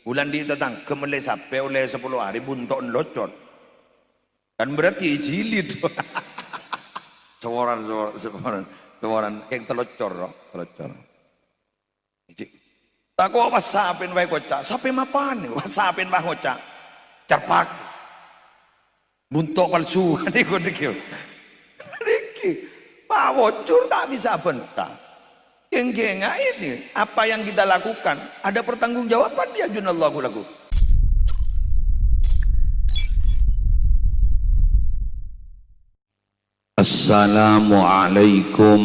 Bulan di tetang kemelai sampai oleh 10 hari buntok locot. Kan berarti jilid. Cawaran yang telocor, telocor. Tak kau apa sapin baik kocak, sapin mapan, sapin bah kocak, cerpak, buntok palsu, dikit dikit, pak bocor tak bisa bentar. Geng-geng ini apa yang kita lakukan ada pertanggungjawaban dia junallahu lagu. Assalamualaikum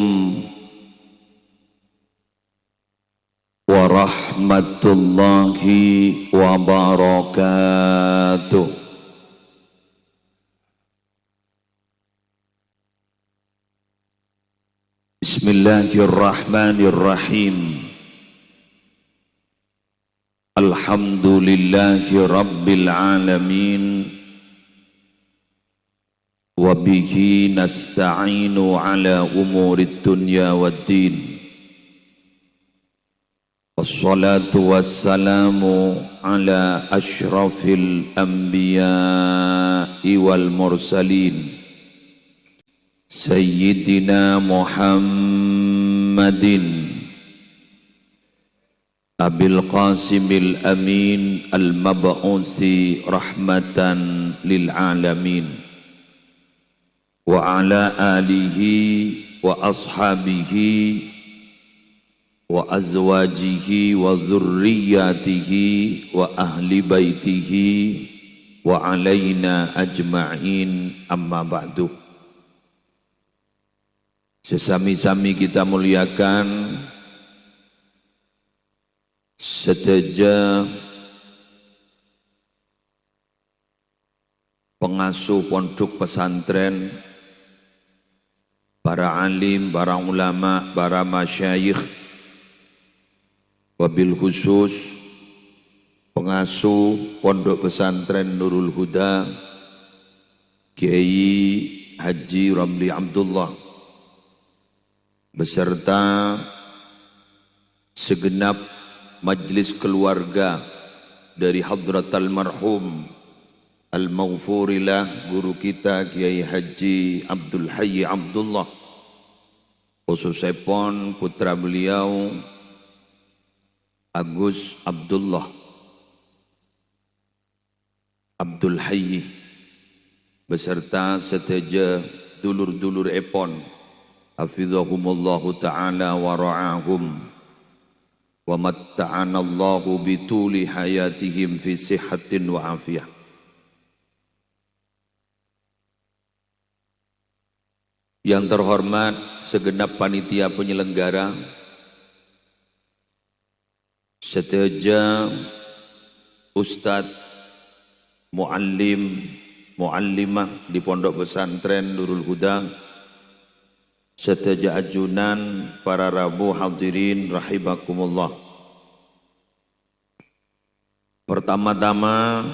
warahmatullahi wabarakatuh. Bismillahirrahmanirrahim. Alhamdulillahi rabbil alamin. Wabihi nasta'inu ala umurid dunya waddin. Wassalatu wassalamu ala ashrafil anbiya'i wal mursalin Sayyidina Muhammadin Abil Qasimil Amin Al-Mab'uthi rahmatan lil alamin wa ala alihi wa ashabihi wa azwajihi wa dhurriyyatihi wa ahli baitihi wa alaina ajma'in amma ba'du. Sesami-sami kita muliakan seteja pengasuh pondok pesantren, para alim, para ulama, para masyayikh, wabil khusus pengasuh pondok pesantren Nurul Huda Kiai Haji Ramli Abdullah beserta segenap majlis keluarga dari hadratal marhum al-maghfurillah guru kita Kiai Haji Abdul Hayy Abdullah, khususipun putra beliau Agus Abdullah Abdul Hayy beserta seteja dulur-dulur epon hafizahumullahu ta'ala wa ra'ahum wa matta'anallahu bituli hayatihim fi sihatin wa afiyah. Yang terhormat segenap panitia penyelenggara, seteja ustadz, muallim, muallimah di pondok pesantren Nurul Huda, seteja ajunan, para rabu hadirin rahimakumullah. Pertama-tama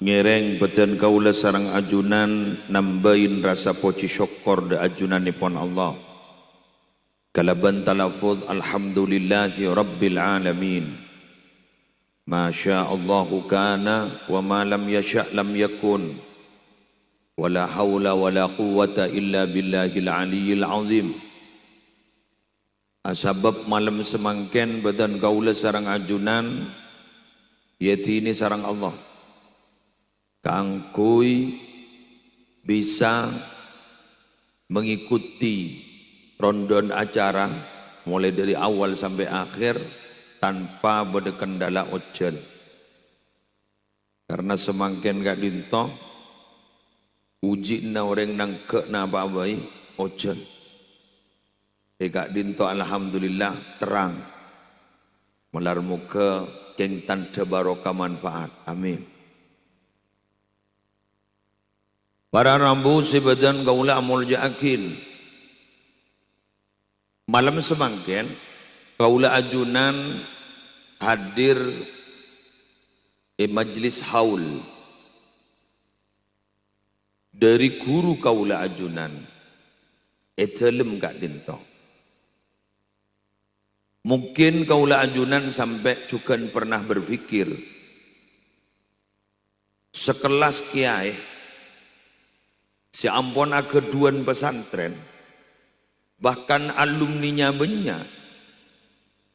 ngereng beten kaula sarang ajunan nambahin rasa poci syukur da ajunan nipon Allah. Kalaban talafuz alhamdulillahi rabbil alamin. Masya Allahu kana wa ma lam yasha' lam yakun. Wala hawla wala quwwata illa billahil aliyyil azim. Asabab malam semangken badan kaula sarang ajunan yaitu ini sarang Allah. Kangkui bisa mengikuti rondon acara mulai dari awal sampai akhir tanpa berkendala ojen. Karena semangken gak dinto uji na orang nang ke na babai ojen. Gak dinto alhamdulillah terang melar muka keng tanda barokah manfaat. Amin. Para rambu sebadan kaula amul ja'akin. Malam semangken kaula ajunan hadir majlis haul dari guru kaula ajunan etelem gak dinto. Mungkin kaula ajunan sampai juga pernah berpikir sekelas kiai si ampun keduan pesantren, bahkan alumninya benya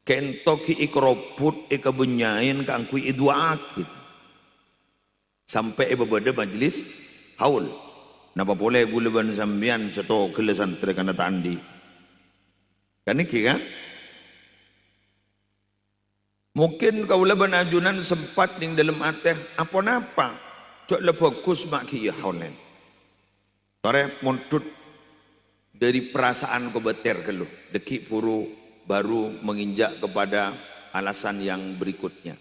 kentoki ikroput ikabenyain kangkui idua akid sampai berbeda majelis haul. Napa boleh buleban sambian seto kele santri kana tandi kan iki kan. Mungkin kaula ajunan sempat ning dalam ateh apa napa cok le fokus mak kieu honen. Tore montut dari perasaan kebeter kelu deki puru baru menginjak kepada alasan yang berikutnya.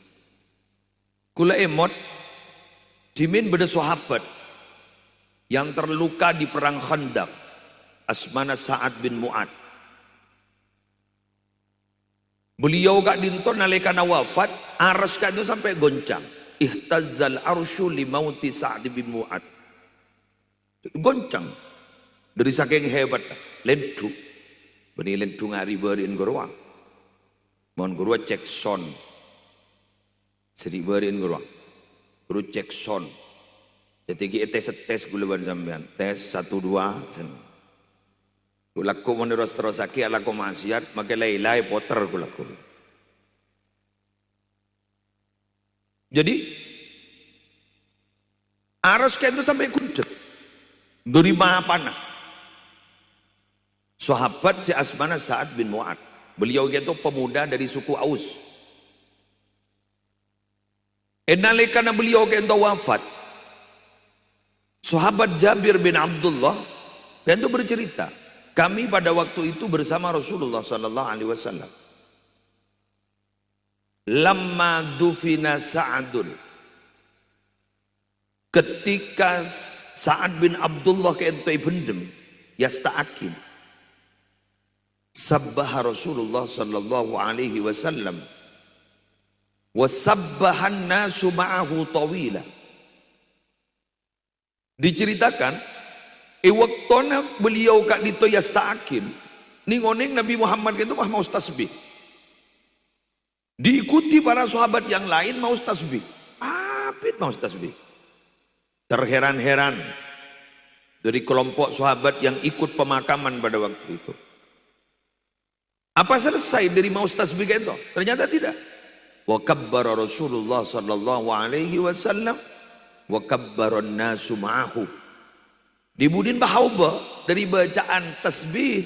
Kula emot dimin beda sahabat yang terluka di perang Khandaq, asmana Sa'ad bin Mu'ad. Beliau gak dinton nalikana wafat, aras kado sampai goncang. Ihtazzal arsyu li mauti Sa'ad bin Mu'ad. Goncang dari saking hebat lentu. Beni lentu ngari berin gurwa. Mohon gurwa cek son. Seri berin gurwa. Guru cek son. Jadi tes gulaban sampean. Tes 1 2 sen. Kulaku menerus terosaki ala ko maksiat make lailai poter kulaku. Jadi aras itu sampai kuncut. Dari mana? Sahabat si asmana Sa'ad bin Mu'ad. Beliau itu pemuda dari suku Aus. Nalikana beliau itu wafat. Sahabat Jabir bin Abdullah itu bercerita, kami pada waktu itu bersama Rasulullah sallallahu alaihi wasallam. Lamma dufina Sa'adun. Ketika Sa'ad bin Abdullah keentai bendem yasta'akin. Sabbaha Rasulullah sallallahu alaihi wasallam. Wa sabbahan nasu ma'ahu tawila. Diceritakan waktona beliau kak dito yasta'akin ningoning Nabi Muhammad itu mau tasbih, diikuti para sahabat yang lain mau tasbih, apit mau tasbih. Terheran-heran dari kelompok sahabat yang ikut pemakaman pada waktu itu. Apa selesai dari mau tasbih itu? Ternyata tidak. Wa kabbara Rasulullah sallallahu alaihi wasallam wa kabbara an-nasu ma'ahu. Dibudin bahauba dari bacaan tasbih,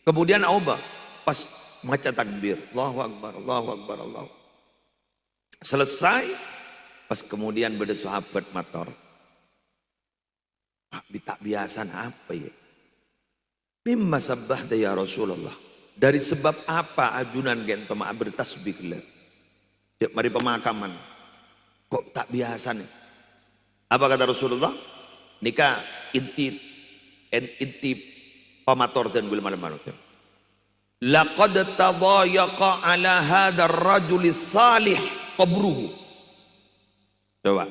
kemudian auba pas maca takbir, Allahu Akbar, Allahu Akbar, Allah. Selesai, pas kemudian beda sahabat mator. Tak biasan apa ya? Mimma sabbahta ya Rasulullah. Dari sebab apa ajunan gento ma bertasbih le? Mari pemakaman. Kok tak biasa nih? Apa kata Rasulullah? Nikah inti pamator dan gula malam-malam. Laqad tadayaqa ala hadzal rajulis salih qabruhu. Coba.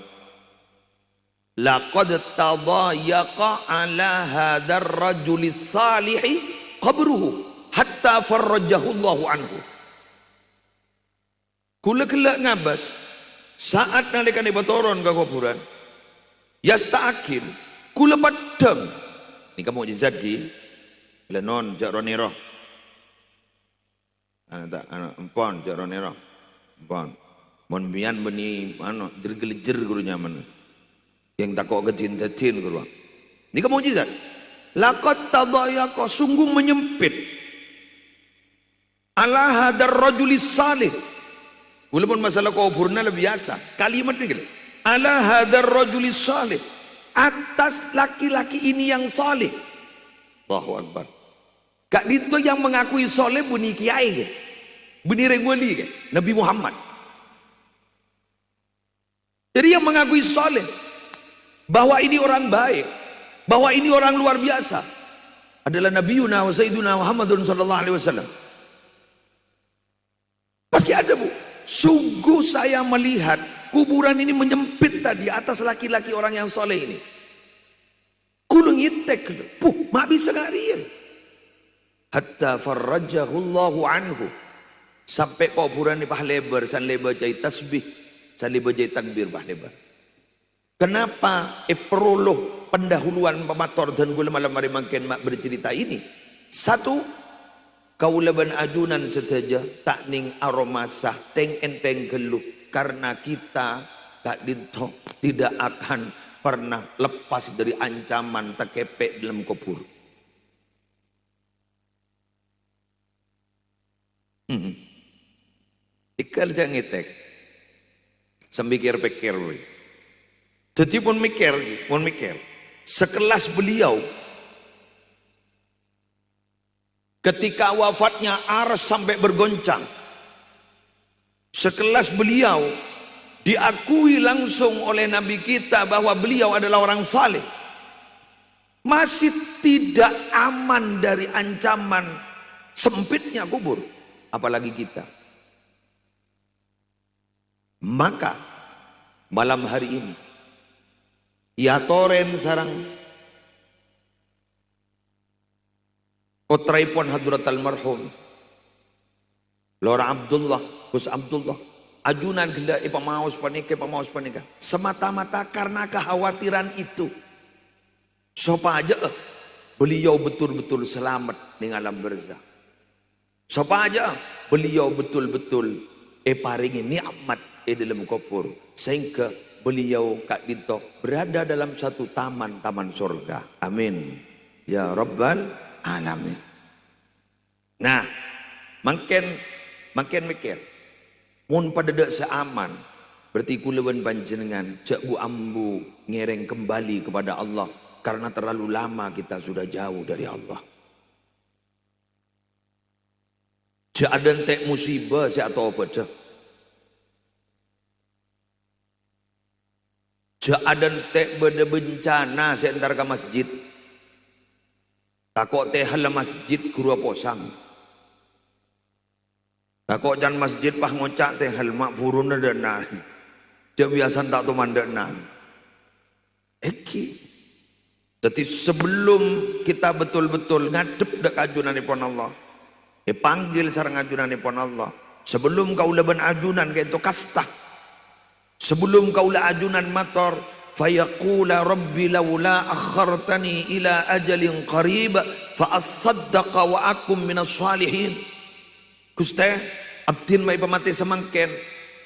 Laqad tadayaqa ala hadzal rajulis salih qabruhu hatta farrajahu Allahu anhu. Kula kelak ngabas saat nalikane batoron ka kuburan. Yasta'akin kula padang ini kamu mukjizat ki lenon jaroniro anak empon jaroniro empon mon bian beni ano jergelejer guru nyaman yang takok kecin-kecin guru ini kamu mukjizat laqad tadayaqa sungguh menyempit ala hadar rajulis salih walaupun masalah kuburna lebih biasa kalimat ini ala hadar rajulis salih atas laki-laki ini yang saleh. Allahu Akbar. Kak dito yang mengakui saleh buni kiai ke? Buni rengwali ke? Nabi Muhammad. Jadi yang mengakui saleh bahwa ini orang baik, bahwa ini orang luar biasa adalah Nabi Yuna wa Sayyiduna Muhammadun sallallahu alaihi wasallam. Meski ada bu, sungguh saya melihat kuburan ini menyempit tadi atas laki-laki orang yang soleh ini. Kulung itek, mak bisa ngarian. Hatta farrajahullahu anhu. Sampai kuburan ini bah lebar, san lebar jai tasbih, san lebar jai takbir bah lebar. Kenapa prolog pendahuluan pemator dan gula malam hari makin mak bercerita ini? Satu, kaula ban ajunan sedaja tak ning aroma sah teng enteng geluh karena kita tak dinto tidak akan pernah lepas dari ancaman terkepek dalam kubur. Ikal jangan ngetek, sembikir-pikir. Jadi pun mikir, sekelas beliau ketika wafatnya aras sampai bergoncang, sekelas beliau diakui langsung oleh Nabi kita bahwa beliau adalah orang saleh, masih tidak aman dari ancaman sempitnya kubur, apalagi kita. Maka malam hari ini ya toren sarang putraipun hadrat almarhum Lora Abdullah, Gus Abdullah ajunan gila pamaus panika semata-mata karena kekhawatiran itu sopa aja beliau betul-betul selamat di alam barzah, sopa aja beliau betul-betul paringi nikmat dalam kubur sehingga beliau Kak Dinto berada dalam satu taman surga. Amin ya rabbal alamin. Nah, makin mikir mun pada dak seaman berarti kulawan panjenengan cek bu ambu ngereng kembali kepada Allah karena terlalu lama kita sudah jauh dari Allah. Cek ada entek musibah si atau apa cek, cek ada entek beda bencana si antar ke masjid takut teh halam masjid guru posang. Takut jangan masjid pah ngocak teh hal mak burun ada nan. Dia biasa tak tu mandak nan. Eki. Jadi sebelum kita betul-betul ngadep dek ajunan ipon Allah, panggil sarang ajunan ipon Allah. Sebelum kau leban ajunan ke itu kastah. Sebelum kau la ajunan mator, fayaqula rabbi laula akhartani ila ajalin qarib fa asaddaqa wa akum minas salihin. Gusti abdin mai pamati semangken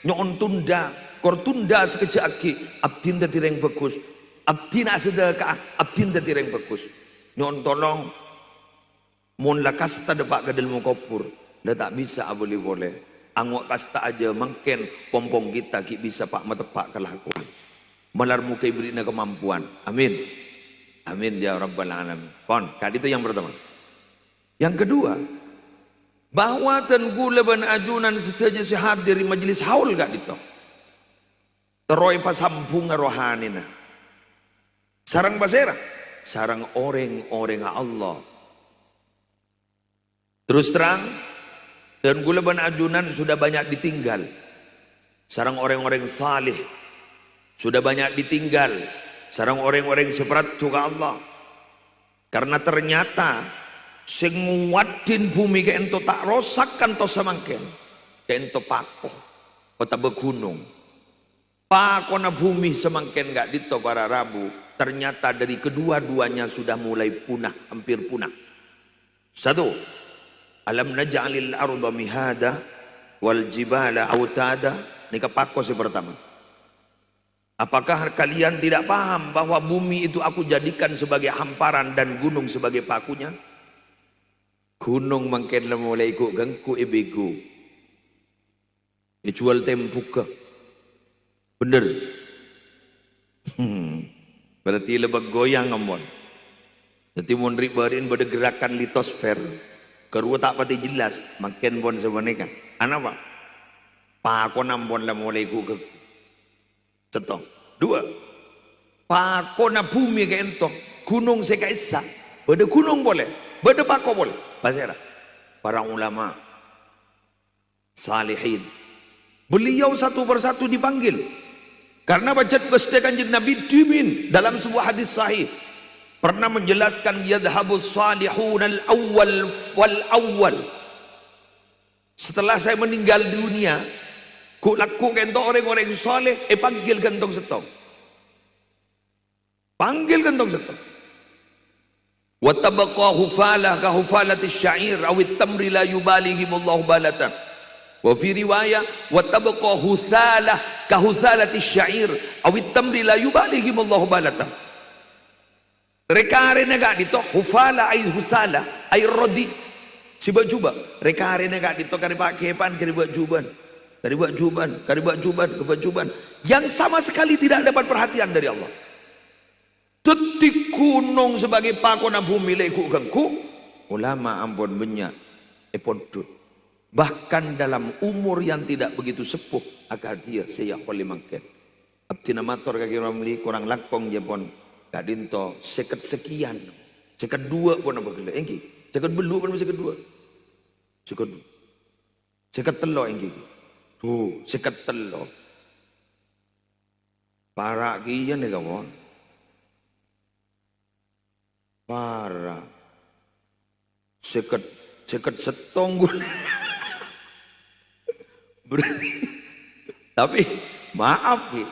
nyon tunda kor tunda sekejap lagi abdin dadi reng bagus, abdin sedekah abdin dadi reng bagus. Nyon tolong mun la kasta depak gadel mu kopur dah tak bisa boleh angok kasta aja mangken pompong kita ki bisa pak matepak kelakuan malar muka ibrina kemampuan. Amin amin ya rabbal alamin. Pon kad itu yang pertama. Yang kedua, bahwa tenggu leban ajunan setaja sehat dari majelis haul gak itu teroi pasambung rohanina sarang basera sarang orang Allah terus terang tenggu leban ajunan sudah banyak ditinggal, sarang orang-orang salih sudah banyak ditinggal, sarang orang-orang seperat juga Allah karena ternyata sing nguatin bumi ke ento tak rosakkan to samangken ke ento pakoh kota begunung pakona bumi semangken gak dito para rabu ternyata dari kedua-duanya sudah mulai punah, hampir punah. Satu, alam naj'alil arda mihada wal jibala autada. Ini kepako si pertama. Apakah kalian tidak paham bahwa bumi itu aku jadikan sebagai hamparan dan gunung sebagai pakunya? Gunung mangken la mulai ikut gangku ebego. Jual tempuka. Bener. Berarti lebih goyang ngomong. Jadi mun ribarin pada gerakan litosfer. Kerua tak pati jelas makin bon sebenarnya. Ana pak. Pakon ampon la mulai ikut cetong. Dua. Pakona bumi ke entok. Gunung sekaisa. Bada gunung boleh. Bada pako boleh. Pasera. Para ulama salihin. Beliau satu persatu dipanggil. Karena baca Gusti Kanjeng Nabi Dimin dalam sebuah hadis sahih pernah menjelaskan yadhhabus salihun al-awwal wal awwal. Setelah saya meninggal dunia, ku laku kento orang-orang saleh panggil gentong setong. Panggilkan tong setong. Wa tabqa hufala ka hufalati syair awit tamri la yubalihimullahu balatan. Wa fi riwayah wa tabqa huthalah ka huthalati syair awit tamri la yubalihimullahu balatan. Rekare naga dito hufala ay husala ay rodi siba juba rekare naga dito kari pakepan kari buat juban kari buat juban kari buat juban yang sama sekali tidak dapat perhatian dari Allah. Tetik gunung sebagai pakona bumi leku gangku ulama ampun banyak epodut bahkan dalam umur yang tidak begitu sepuh agak dia saya boleh makan abdi namator kaki ramli kurang lakong jepon kadinto seket sekian seket dua pun apa gila engki seket belu pun seket dua seket telo engki tuh seket telo para kian nih kawan para seket setonggul tapi maaf ki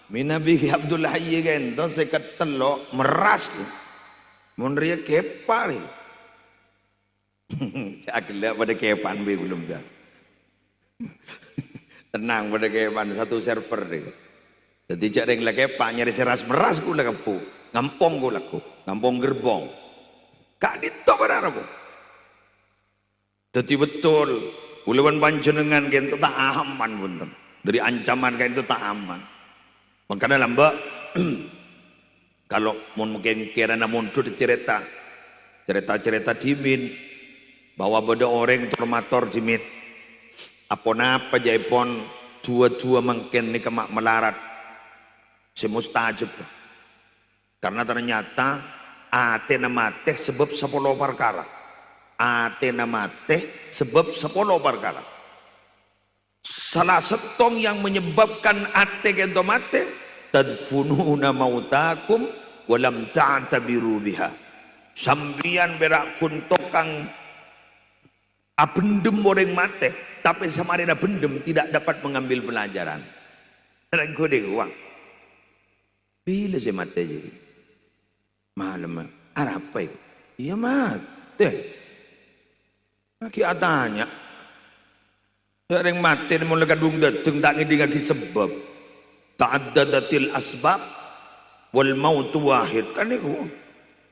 minabi Abdullah Hayy kan seket telo meras mun ria kepar agak pada kepan belum dah tenang pada kepan satu server deh jadi cak yang lagi kepan nyari seras meras ku lah kapu ngampong ku laku ngampong gerbong kak dito pada apa jadi betul ulawan panjenengan kan itu tak aman punten dari ancaman kan itu tak aman. Makanya lamba kalau mungkin kira namun tu cerita dimin bahwa beda orang termator dimin apa jaipon dua mungkin ni kemak melarat semustajab karena ternyata ate nama teh sebab 10 perkara ate nama teh sebab 10 perkara. Salah setong yang menyebabkan ate kento mate tadfununa mautakum walam ta'tabiru biha sambian berak kun tokang abendem orang mate tapi samarina bendem tidak dapat mengambil pelajaran dan kode uang bila saya mate jadi malam apa itu iya mate lagi atanya yang mati ni mula kadung datang tak ngidi lagi sebab ta'addadatil asbab wal mautu wahid kan itu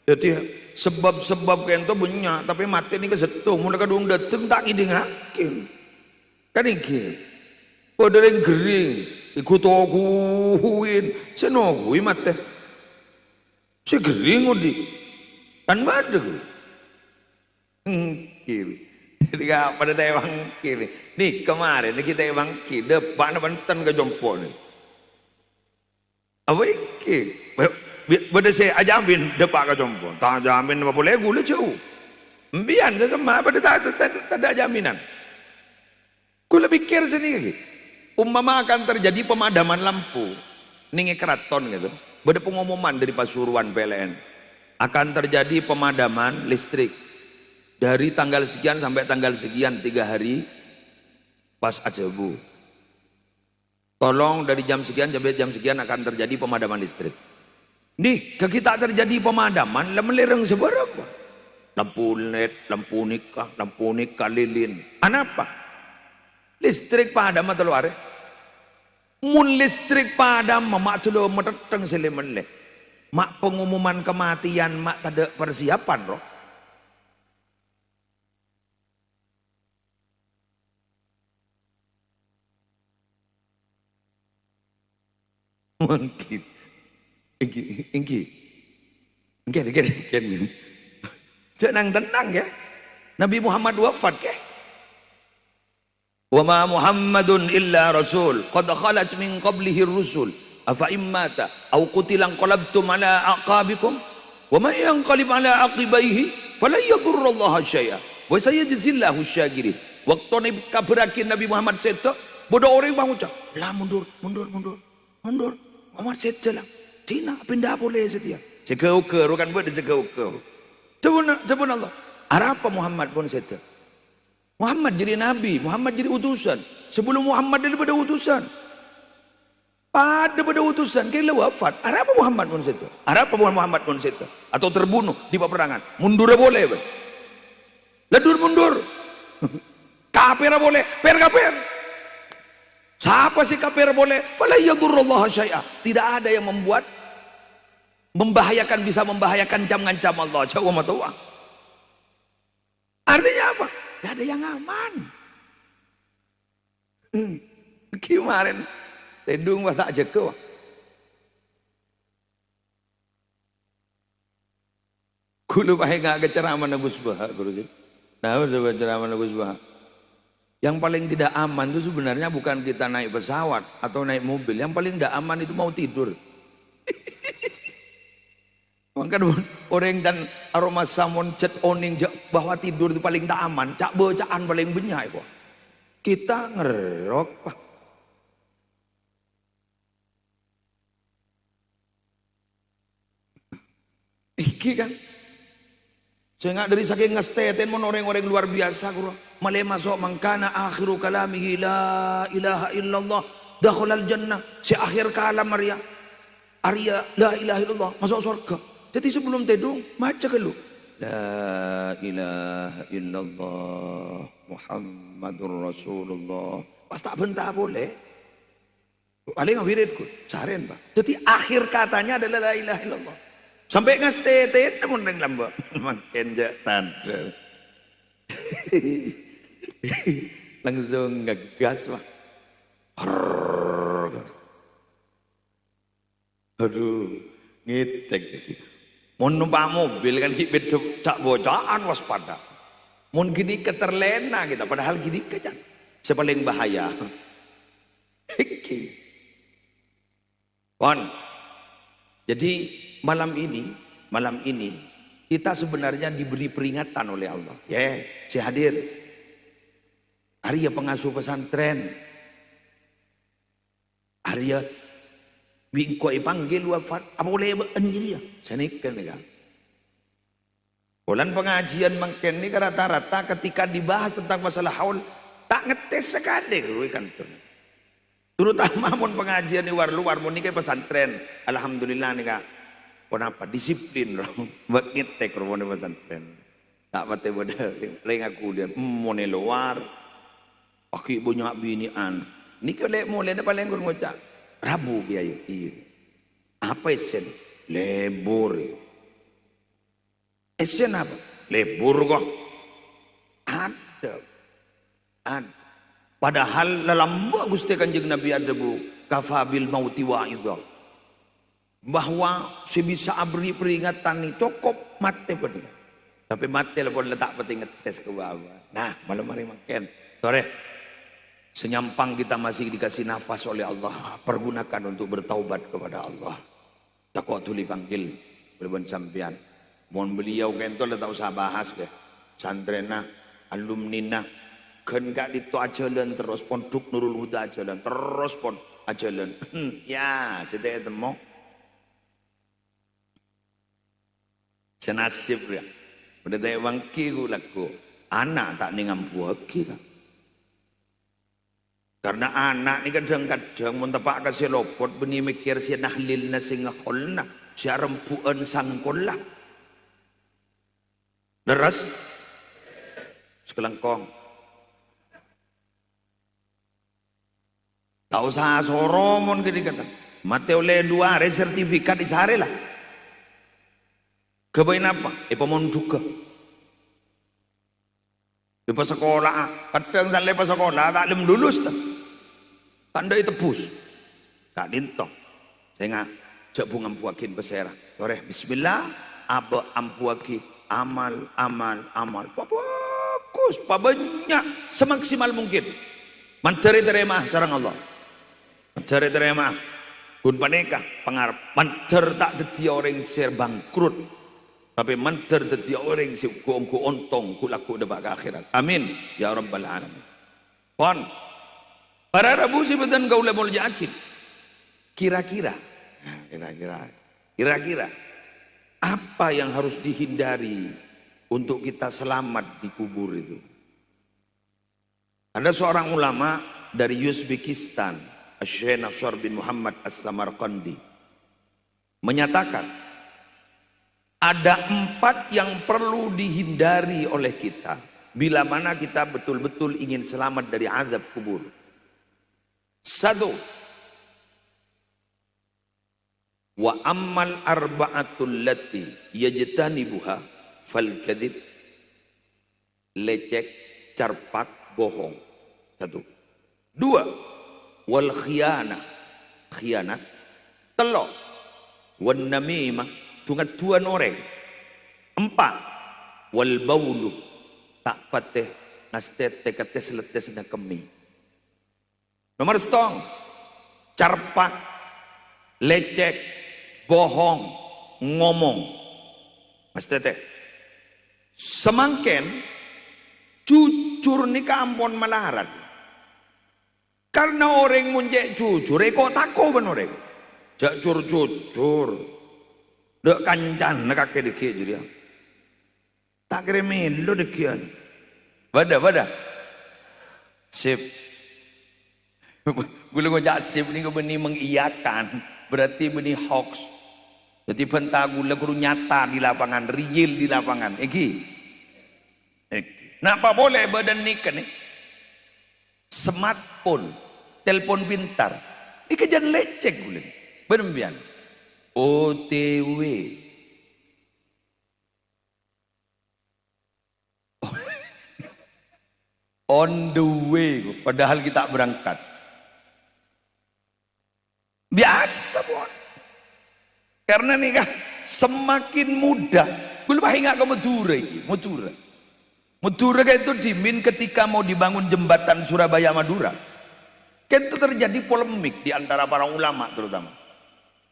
jadi sebab-sebab kento banyak tapi mati ni kesetung mula kadung datang tak ngidi ngakin kan iki pada yang gering ikut okuin senogui mati si gering udi kan badu kiri ketika pada tewang kiri nih kemarin kita tewang kiri depan Banten ke Jompo nih apa iki pada saya ajamin depan ke Jompo tak ajamin apa boleh gula jauh mbian sesama pada tak ada jaminan gula pikir sendiri umpama akan terjadi pemadaman lampu nih keraton gitu pada pengumuman dari Pasuruan PLN akan terjadi pemadaman listrik dari tanggal sekian sampai tanggal sekian 3 hari pas ajabu tolong dari jam sekian sampai jam sekian akan terjadi pemadaman listrik nih kita terjadi pemadaman lemelereng seberapa lampu led lampu nikah lilin apa listrik padam atau luar mun listrik padam mak tuh meteteng selemen mak pengumuman kematian mak tak ada persiapan roh mungkin ingki jangan tenang ya Nabi Muhammad wafat ke wa ma Muhammadun illa rasul qad khalat min qablihi rusul afa immata aw qutilan qalabtum ala aqabikum wa man yanqalib ala aqibaihi falan yadurrallaha syai'a wa sayajzillahu syakirin waktu Nabi kabarakin Nabi Muhammad seto bodoh orang bang ucap lah mundur Muhammad seto lah tina pindah boleh setia segau-gau kan buat segau-gau Cepun Allah apa Muhammad pun seto Muhammad jadi nabi Muhammad jadi utusan sebelum Muhammad daripada utusan pada utusan kira wafat. Ada apa Muhammad pun situ? Ada apa Muhammad pun situ? Atau terbunuh di peperangan? Mundur boleh, ben. Ledur mundur. Kafir boleh, per kafir. Siapa sih kafir boleh? Fala yadurullah syai'a. Tidak ada yang bisa membahayakan ngancam Allah. Jauh matawa. Artinya apa? Tidak ada yang aman. Kemarin tedung tak jaga. Kulo bae gak ceramah Gus Bah, guru. Nah, udah ceramah Gus Bah. Yang paling tidak aman itu sebenarnya bukan kita naik pesawat atau naik mobil. Yang paling tidak aman itu mau tidur. Maka orang dan aroma samon cet oning bahwa tidur itu paling tak aman. Cak bacaan paling benyai kok. Kita ngerok. Iki kan. Sehingga dari saking ngesteten mon orang-orang luar biasa kuro. Malay masuk mangkana akhiru kalamihi la ilaha illallah dakhalal jannah. Si akhir kalam Arya la ilaha illallah masuk surga. Jadi sebelum tidur baca ke lu la ilaha illallah Muhammadur Rasulullah. Pas tak bentar boleh. Paling wiridku caren Pak. Jadi akhir katanya adalah la ilaha illallah. Sampai ngesteten namun nang lamba makin jak tanda. Langsung ngegas Pak. Aduh, ngitek iki. Mun numpak mobil kan kita tak bocaan waspada. Mun gini keterlena kita padahal gini kejan. Sepaling bahaya. Pon. Jadi malam ini kita sebenarnya diberi peringatan oleh Allah. Ya, saya hadir. Arya pengasuh pesantren. Arya bingkoi panggil wafat. Apa boleh anjir ya? Saya nikah nih kan. Bulan pengajian mungkin ini rata-rata ketika dibahas tentang masalah haul tak ngetes sekali kan tuh. Terutama pun pengajian di luar mau nikah pesantren. Alhamdulillah nih kak. Kenapa? Disiplin buat ngetek rumah di pesantren. Tak pate pada aku dia mau luar. Aki banyak binian. Nikah lek mulai ada paling kurang ngocak. Rabu biaya. Iya. Apa esen? Lebur. Esen apa? Lebur kok. Ada. Padahal dalam Gusti Kanjeng Nabi ada bu kafabil mauti wa'idha. Bahwa sebisa beri peringatan ni cukup mati pada. Tapi mati lah pun letak peti ngetes ke bawah. Nah malam hari makan. Sore. Senyampang kita masih dikasih nafas oleh Allah. Pergunakan untuk bertaubat kepada Allah. Takut tuli panggil. Belum sampian. Mohon beliau kentol tak usah bahas ke. Santrena, alumnina. Kan gak itu ajalan terus pon duk Nurul Huda ajalan terus pon ajalan. Ya, saya temu. Senasib ya. Udah tanya wangki ku laku. Anak tak ningam buaki kan. Karena anak ni kadang-kadang mentepak kasih lopot beni mikir si nahlil na si ngakolna. Si rempuan sangkola. Deras. Sekelengkong. Tak usah soromon gini kata. Mati oleh 2 hari sertifikat di sehari lah. Kebain apa? Pemon juga. Di pas sekolah, kadang sampai pas sekolah tak lem lulus tak. Tanda itu tebus. Tak dintong. Saya ngajak bunga ampuakin pesera. Sore bismillah, aba ampuaki amal. Bagus, banyak semaksimal mungkin. Menteri terima sarang Allah. Menteri terima. Kun paneka pengarap. Menteri tak jadi orang ser bangkrut. Tapi menteri jadi orang si ku ontong ku laku debak ke akhirat. Amin ya rabbal alamin. Pon. Para Rabu sebutan kau boleh yakin. Kira-kira apa yang harus dihindari untuk kita selamat di kubur itu? Ada seorang ulama dari Uzbekistan Syekh Nasr bin Muhammad As-Samarqandi menyatakan ada 4 yang perlu dihindari oleh kita bila mana kita betul-betul ingin selamat dari azab kubur. 1, wa ammal arba'atul lati yajtanibuha fal kadhib, lecek, carpak, bohong. 1. 2, wal khianat, telok, wan namimah, tungat-tuan orang. 4, wal baulu, tak pateh nastete kates letes na kemi. Nomor 1, carpak, lecek, bohong, ngomong. Nastete. Semangken jujur ni kampon malarat. Karena orang munjek jujur, kok tako ben orang. Jak jujur. Dek kancan nak kake dikit jadi. Tak kira melo dekian. Wada. Sip. Gula ngojak sip ni kau benih mengiyakan, berarti benih hoax. Jadi pentah gula kudu nyata di lapangan, real di lapangan. Eki. Napa boleh badan nikah ni? Smartphone, telepon pintar. Ini kejadian lecek gula. Benembian. OTW. On the way. Padahal kita berangkat. Biasa buat. Karena nih kan semakin mudah. Gue lupa ingat ke Madura. Madura itu dimin ketika mau dibangun jembatan Surabaya Madura. Itu terjadi polemik di antara para ulama terutama.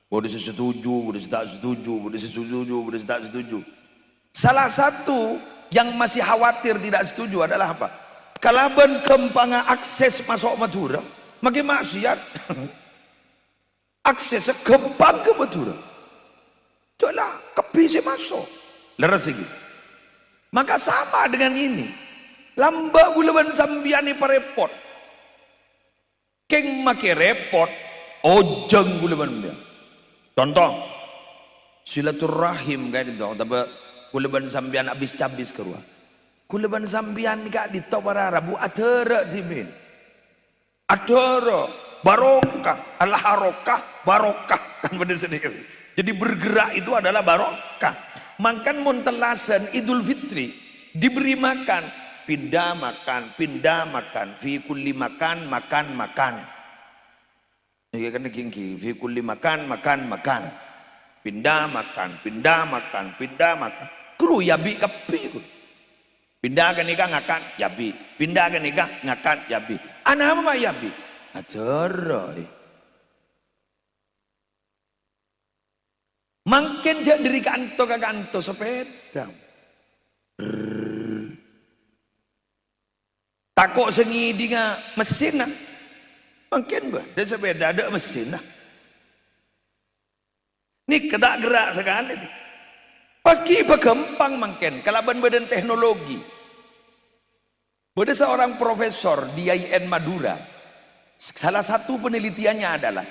Boleh setuju, boleh tidak setuju, boleh setuju, boleh tidak setuju. Salah satu yang masih khawatir tidak setuju adalah apa? Kalaban kempanga akses masuk Madura, makin maksiat. Aksesnya kempang ke Madura. Itulah kepisi masuk. Leres lagi. Maka sama dengan ini. Lamba bulaban sambian ni parepot. Keng make repot, ojeng bulaban dia. Contoh, silaturahim kan itu. Tapi bulaban sambian habis cabis keluar. Bulaban sambian ni kak di topara rabu atera dimin. Atera barokah, al-harokah, barokah kan pada sedikit. Jadi bergerak itu adalah barokah. Makan montelasan Idul Fitri diberi makan, pindah makan, fi kulli makan. Ini kan kingki, fi kulli makan. Pindah makan. Kru yabi kapi. Pindah kan ikan ngakan yabi, pindah kan ikan ngakan yabi. Anak apa yabi? Ajar. Mungkin dia dari kanto sepeda. Takut sengi dengan mesin lah. Mungkin bah, dia sepeda ada mesin lah. Ini kedak gerak sekali. Paski berkembang mungkin. Kalau badan teknologi. Ada seorang profesor di IAIN Madura. Salah satu penelitiannya adalah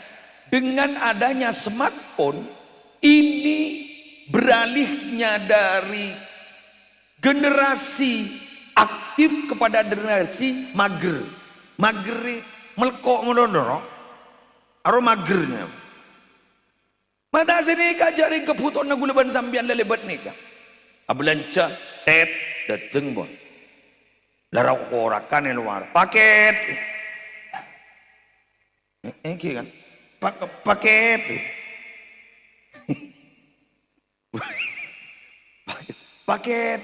dengan adanya smartphone. Ini beralihnya dari generasi aktif kepada generasi mager. Mager melekok mendono. Aro magernya. Mata sini kajari kebutuhan gulaban sambian lelebat nika. Abelanca dateng bon. Lara korakan yang luar. Paket. Ini kan. Paket. Paket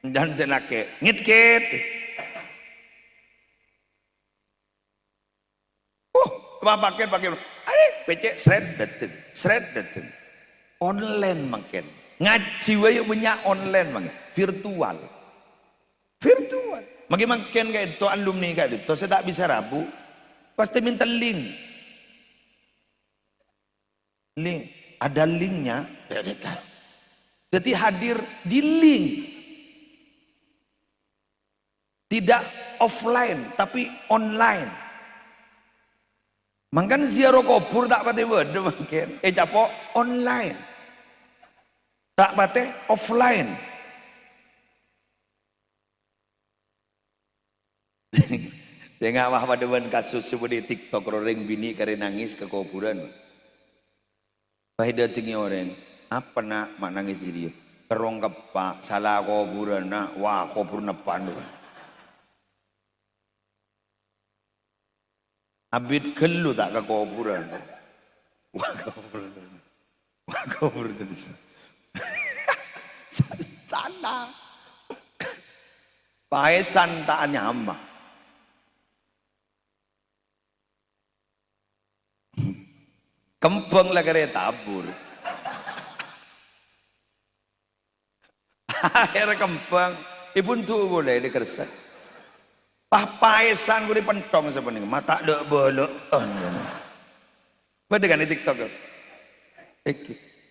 dan senake ngitket paket ada pecek seret dateng online makin ngaji wae punya online makin virtual makin kayak itu alumni kayak itu saya tak bisa rabu pasti minta link ada linknya. Jadi hadir di link. Tidak offline tapi online. Mangkan ziarah kubur tak pate beda mangken. Capo online. Tak pate offline. Tengah wah pada kasus seperti TikTok orang bini karena nangis ke kuburan. Pada tinggi orang, apa nak mak nangis dia? Kerong kepak salah kuburan nak, wah kubur nepan tu. Abid gelu tak ke kuburan. Wah kuburan. Wah kuburan. Salah. Paesan tak nyamah. Kembang lah kare tabur. Akhir kembang, ibun tu boleh dikerset. Paesan gue dipentong sebenarnya, mata dek bolok. Beda kan di TikTok?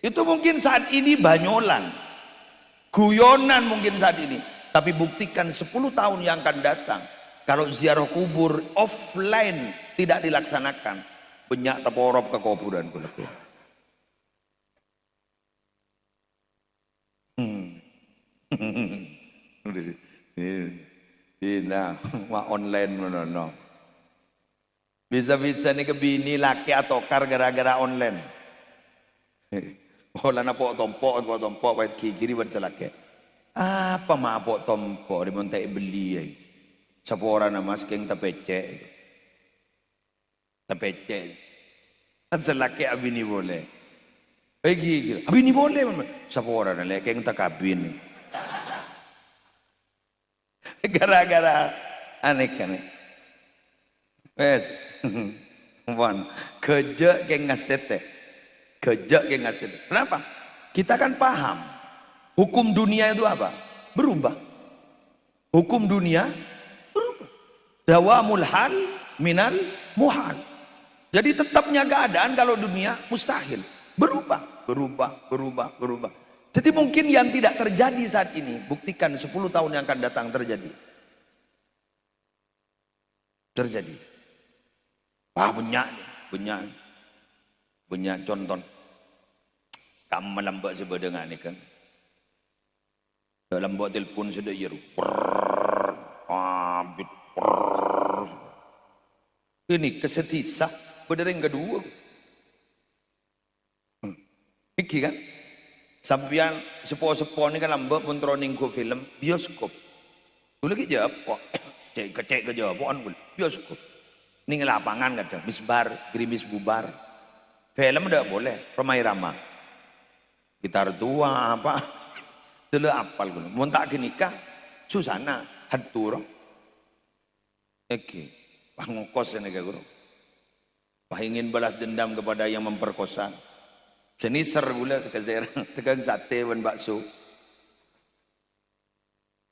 Itu mungkin saat ini banyolan, guyonan mungkin saat ini. Tapi buktikan 10 tahun yang akan datang, kalau ziarah kubur offline tidak dilaksanakan, banyak teporop ke kuburan kulit. Nah, wah online no. Bisa-bisa nih kebini laki atau kar gara-gara online. Oh lana pok tompok, baik kiri buat selaki. Apa mah pok tompok dimontai beli ya. Sapora nama skeng tapece. Selaki abini boleh. Bagi abini boleh man. Sapora na lekeng tak kabin. Gara-gara aneh kan. Wes. Wan, kerja keng ngastete. Kenapa? Kita kan paham. Hukum dunia itu apa? Berubah. Hukum dunia berubah. Dawamul hal minal muhal. Jadi tetapnya keadaan kalau dunia mustahil. Berubah. Jadi mungkin yang tidak terjadi saat ini, buktikan 10 tahun yang akan datang terjadi. Banyak contoh. Kamu melambak sebedengan ini kan. Dalam buat telepon sudah yeru. Ini kesetisa pada yang kedua. Iki kan. Sampian sepo-sepo ini kan lambak pun troning ku film bioskop. Dulu kita apa? Cek ke jawaban bioskop. Ini lapangan kada, misbar, gerimis bubar. Film udah boleh, Romai Rama. Gitar tua apa? Dulu apal gue. Mau tak nikah, Susana, Haturo. Oke, pangokos ini kayak gue. Ingin balas dendam kepada yang memperkosa. Jenisar gula tegang sate dan bakso.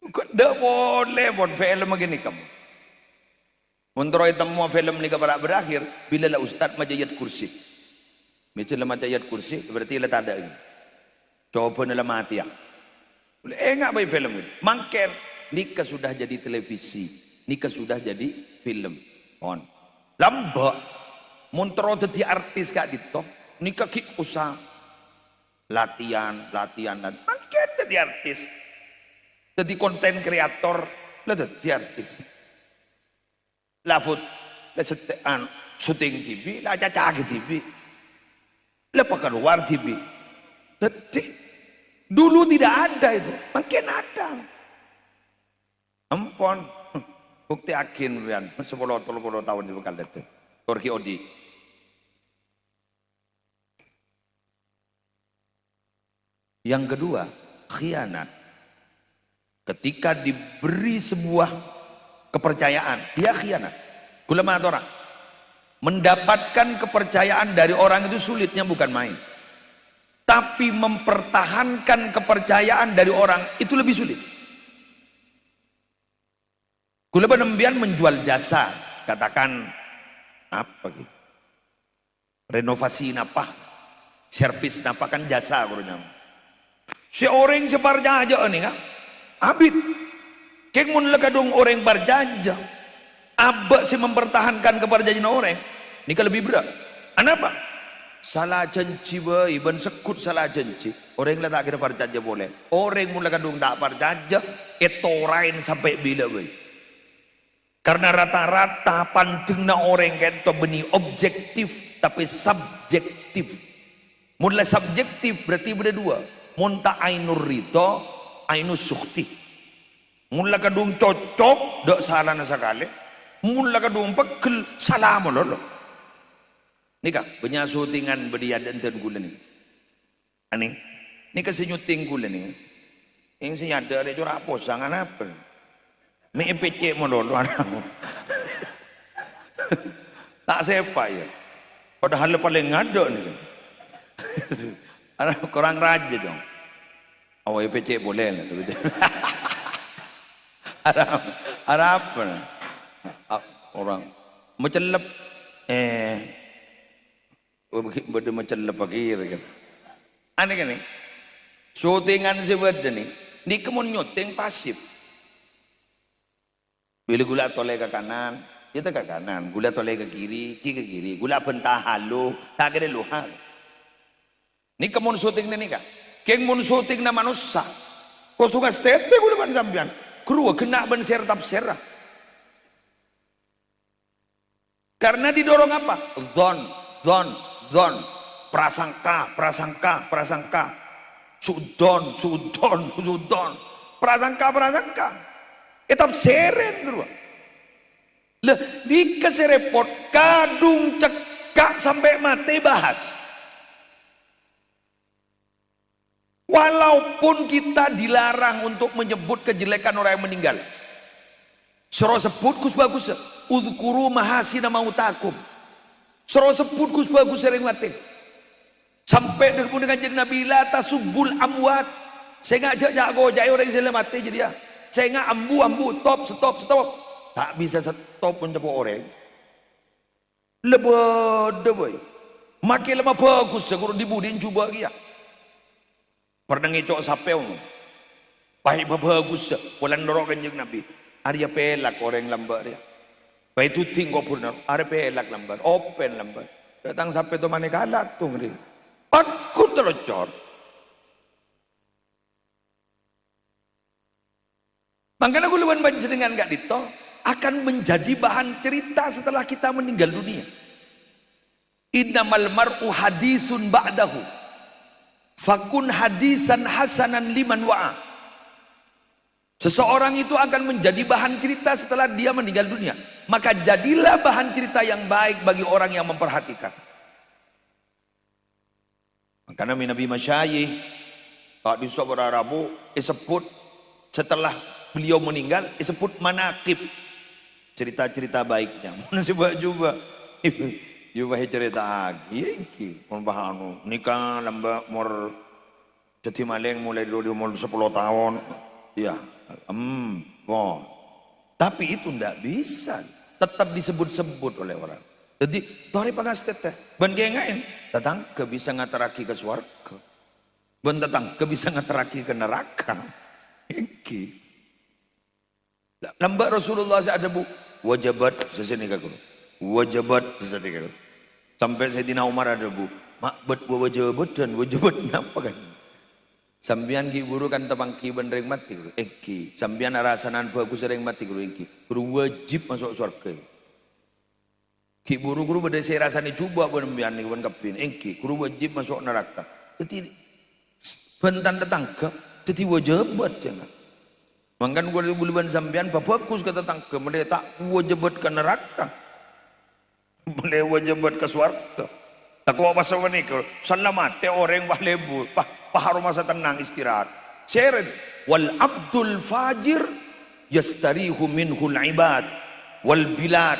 Kok dah boleh buat film begini kamu. Mentroy temu film ni kepada berakhir bila lah ustaz majayat kursi. Macam majayat kursi berarti lah tak ada ini. Coba dalam mati ya. Enggak baik film ini. Mangker nikah sudah jadi televisi, nikah sudah jadi film. On. Lambak. Montro jadi artis kak dito. Nikah kik usah latihan dan makin jadi artis, jadi konten kreator, lah jadi artis. Lafut, lah setean syuting TV, lah caca TV, lah keluar TV. Jadi dulu tidak ada itu, makin ada. Ampun, bukti akin kan, 10 tahun di bekal itu. Turki Odi. Yang kedua, khianat. Ketika diberi sebuah kepercayaan, dia khianat. Kulama orang mendapatkan kepercayaan dari orang itu sulitnya bukan main. Tapi mempertahankan kepercayaan dari orang itu lebih sulit. Kulama nembian menjual jasa, katakan apa gitu. Renovasi napa, servis napa kan jasa gurunya. Seorang sebarjanja ni kan, abid. Keng mun lekadung orang barjanja, abak si mempertahankan keperjanjian orang. Ini kan lebih berat. Kenapa? Salah janji iban sekut salah janji. Orang yang tak kira percaya boleh. Orang mula kadung tak percaya, etorain sampai bila boy. Karena rata-rata pandangna orang kan to beni objektif tapi subjektif. Mula subjektif berarti beda dua. Munta ainur rito, ainus sukti. Mula kadung cocok, dok salah nasakale. Mula kadung pegel, salah mololo. Nika banyak syutingan berdia dan gula nih. Ani, nika senyuting gula nih. Yang senyada ada curah posangan apa? Me PC mololo anak. Tak sepa ya. Padahal paling ngado nih. Anak kurang raja dong. Awal PC boleh lah. Ada apa? Orang mencelep berde mencelep pakir kan. Aneh kan nih. Syutingan sebeda nih. Di kemun nyuting pasif. Bila gula toleh ke kanan, kita ke kanan. Gula toleh ke kiri, ke kiri. Gula bentah halu, tak kira luha. Ini kemun syuting nih kan. Keng mun syuting na manusia. Kau suka stete gula ban sambian. Keruah kena ban ser tap serah. Karena didorong apa? Zon, prasangka, sudon, prasangka. Etap seren keruah. Lah, dikasih repot, kadung cekak sampai mati bahas. Walaupun kita dilarang untuk menyebut kejelekan orang yang meninggal. Suruh sebut kus bagus. Udhkuru mahasina mautakum. Suruh sebut kus bagus sering mati. Sampai dengan kanjeng Nabi la tasubbul amwat. Saya ngajak jago jaya orang yang mati jadi ya. Saya ngak ambu stop. Tak bisa stop pun dapat orang. Lebih boy. Makin lama bagus segera dibudin coba dia. Pernah ngecok sapeu. Baik bagus. Walan dorong kanjeng Nabi. Arya pelak orang lambat dia. Baik tu tinggal purna. Arya pelak lambat. Open lambat. Datang sampai tu mana kalah tu ngeri. Aku tercor. Makanya aku luan baca dengan Kak Dito akan menjadi bahan cerita setelah kita meninggal dunia. Innamal mar'u hadisun ba'dahu. Fakun hadisan hasanan liman wa'a. Seseorang itu akan menjadi bahan cerita setelah dia meninggal dunia. Maka jadilah bahan cerita yang baik bagi orang yang memperhatikan. Karena Nabi Masyayih tak disebut Arabu disebut setelah beliau meninggal disebut manaqib, cerita-cerita baiknya. Mana sebab juga juga cerita lagi pun bahan nikah lamba umur jadi maleng mulai dari umur 10 tahun ya tapi itu tidak bisa tetap disebut-sebut oleh orang. Jadi tori pagas teteh ban gengain datang ke bisa ngataraki ke swarga. Ben datang ke bisa ngataraki ke neraka. Iki. Lambak Rasulullah ada bu wajabat sesini kaku. Wajabat sesini kaku. Sampai Sayyidina Umar ada bu makbat wajabat dan wajabat apa kan? Sambian ki guru kan tepangki benreng mati guru. Iki. Sambian arasanan bagus sering mati guru iki. Guru wajib masuk swarga. Ki buru-guru pada saya rasanya coba benembian nih wan kapin, engki guru wajib masuk neraka. Jadi bentan tetangga, jadi wajib buat jangan. Mangkan gua bulan sambian bagus ke tetangga, mereka tak wajib ke neraka, mereka wajib ke swarga. Tak kau apa sama nih kalau selamat orang bahlebu, pahar masa tenang istirahat. Seren wal abdul fajir yastarihu minhul ibad wal bilad.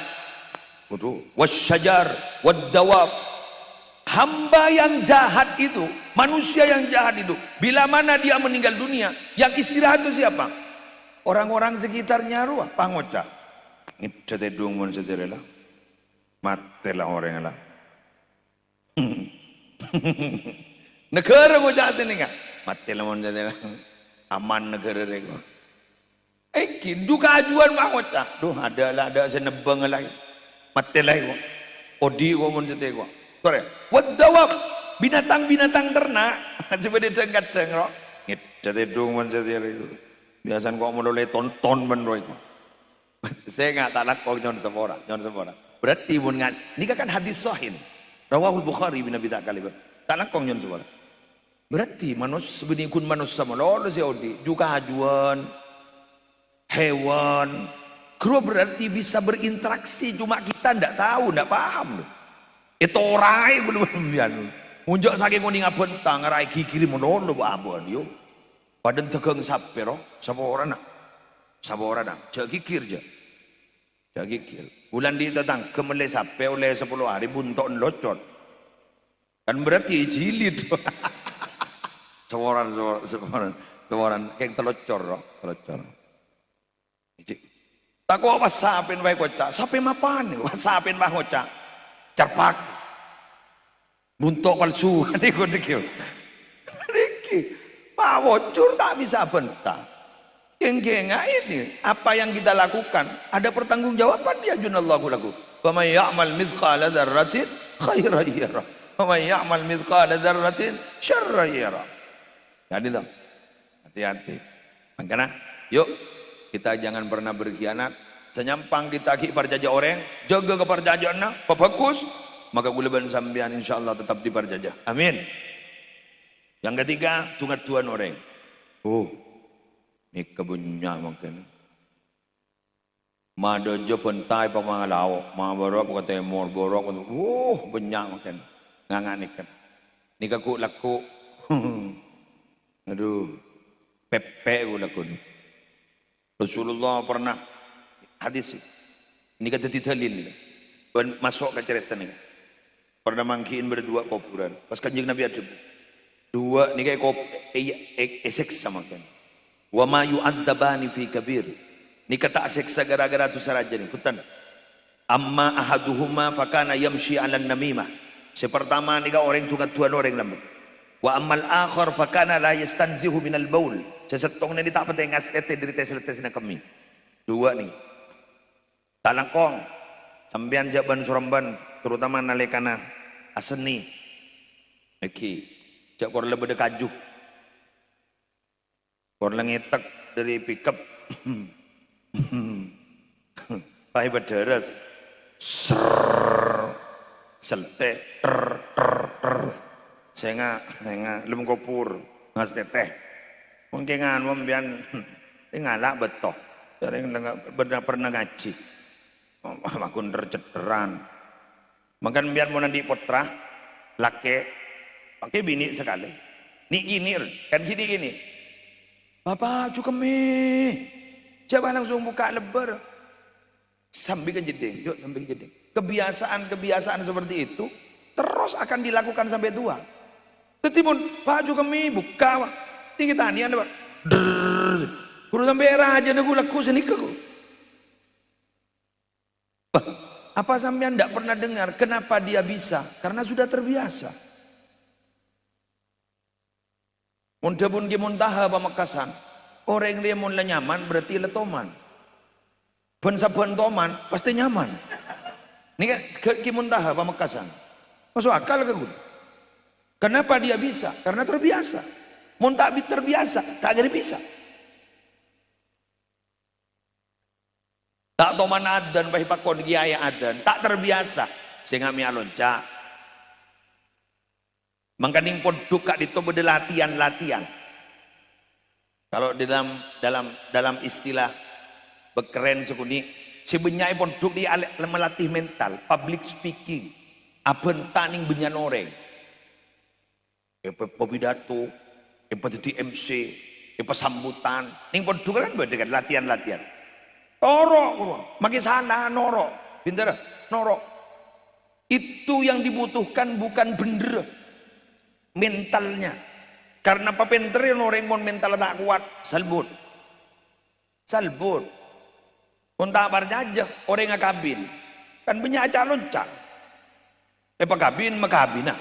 Wasyajar, waddawab. Hamba yang jahat itu, manusia yang jahat itu, bila mana dia meninggal dunia, yang istirahat itu siapa? Orang-orang sekitarnya ruah, pangoca. Ngipca tedung mun sederela. Matelah orang lah. Negara ko jahat ini kan? Matelah mun sederela. Aman negara rego. Juga ajuan pangoca. Duh ada senebang lagi. Mati lah itu. Odi ngomong cete kok. Kore, wadawab binatang-binatang ternak sebenarnya kadang kok. Cete dong cete itu. Biasan kok mulai tonton menroy. Saya nggak tak lakok nyon semora. Berarti mun ngan, ini kan hadis sahih. Rawahul Bukhari bin Abi Ta'kali. Tak lakok nyon semora. Berarti manusia sebenarnya kun manusia malolo si odi juga hajuan hewan. Kru berarti bisa berinteraksi cuma kita ndak tahu, ndak paham. Itu orai belum bian. Unjuk saking kuning abentang rai kikiri malolo abon yo. Padan tegang sapero, sapa ora nak. Sapa ora nak. Jak kikir je. Jak kikir. Bulan di tetang kemele sape oleh 10 hari buntok locot. Kan berarti jilid. Semoran kayak telocor. Tak kok apa sapin wae kocak, sapin mapan, sapin mah kocak, cerpak, buntok palsu, niku. Pak Wocur tak bisa bentang. Geng-genga ini, apa yang kita lakukan, ada pertanggungjawaban dia junallahu lagu. Wa may ya'mal mithqala dzarratin khairan yarah. Wa may ya'mal mithqala dzarratin syarran yarah. Jadi dong, hati-hati. Makanya, yuk kita jangan pernah berkhianat. Senyampang kita ki parjaja orang, jaga ke parjajaanna, bagus, maka kuleban sambian insyaallah tetap diparjajah. Amin. Yang ketiga, tungat tuan orang. Ini kebunnya makan. Madojo pentai pamangalau, maborok kata temor borok, banyak makan. Nganganikan. Ini kaku laku. Aduh, pepe gue lakon. Rasulullah pernah hadis ini kata ditalil masuk ke cerita nih. Pernah mangkiin berdua kuburan. Pas kanjeng Nabi ada dua nih kayak esek sama kan. Wa ma yu'adzabani fi kabir. Ini kata seksa gara-gara tu saraja nih. Kutan. Amma ahaduhuma fakana yamshi 'alan namimah. Sepertama nih orang tukat tuan orang lambang. Wa amal akhar fakana la yastanzihu minal baul. Sesetong na di tak patay ngas tete dari tes na kami. Dua nih. Talangkong. Sambian jaban suramban terutama nalekana aseni. Oke. Jak kor lebih dekaju. Kor lengetek dari pickup. Pai berderas. Selte. Saya lem kopur ngas teteh mungkin membian ngalak betok dari pernah ngaji makun tercederan makan biar mau nanti potra laki pakai bini sekali nih gini kan gini bapak cukemi coba langsung buka lebar sambil ke jeding yuk sambil ke jeding kebiasaan seperti itu terus akan dilakukan sampai tua. Tetimun Pak Jukemi buka ini kita nih anda Pak. Guru sampai raja nih laku senikaku. Apa sampean tidak pernah dengar kenapa dia bisa? Karena sudah terbiasa. Muntah-pun muntaha pamekasan. Orang dia mulai nyaman berarti letoman. Ben-saben toman pasti nyaman. Ini kan kimuntaha pamekasan. Masuk akal ke gue? Kenapa dia bisa? Karena terbiasa. Mun tak terbiasa, tak jadi bisa. Tak toman adan, bahi pakon kiai adan, tak terbiasa. Sehingga mi alonca. Mangkaning poduk kak ditobo de latihan. Kalau dalam istilah bekeren sekuni, sebenarnya poduk di melatih mental, public speaking, abentaning benyan orang. Pidato, jadi MC, sambutan, ning poduk kan berdekat latihan. Norok, makin sana norok, pinter, norok. Itu yang dibutuhkan bukan bener, mentalnya. Karena apa pinter yang orang mon mental tak kuat, salbut. Unta barjajah orang ngakabin, kan banyak aja loncat. Kabin makabina.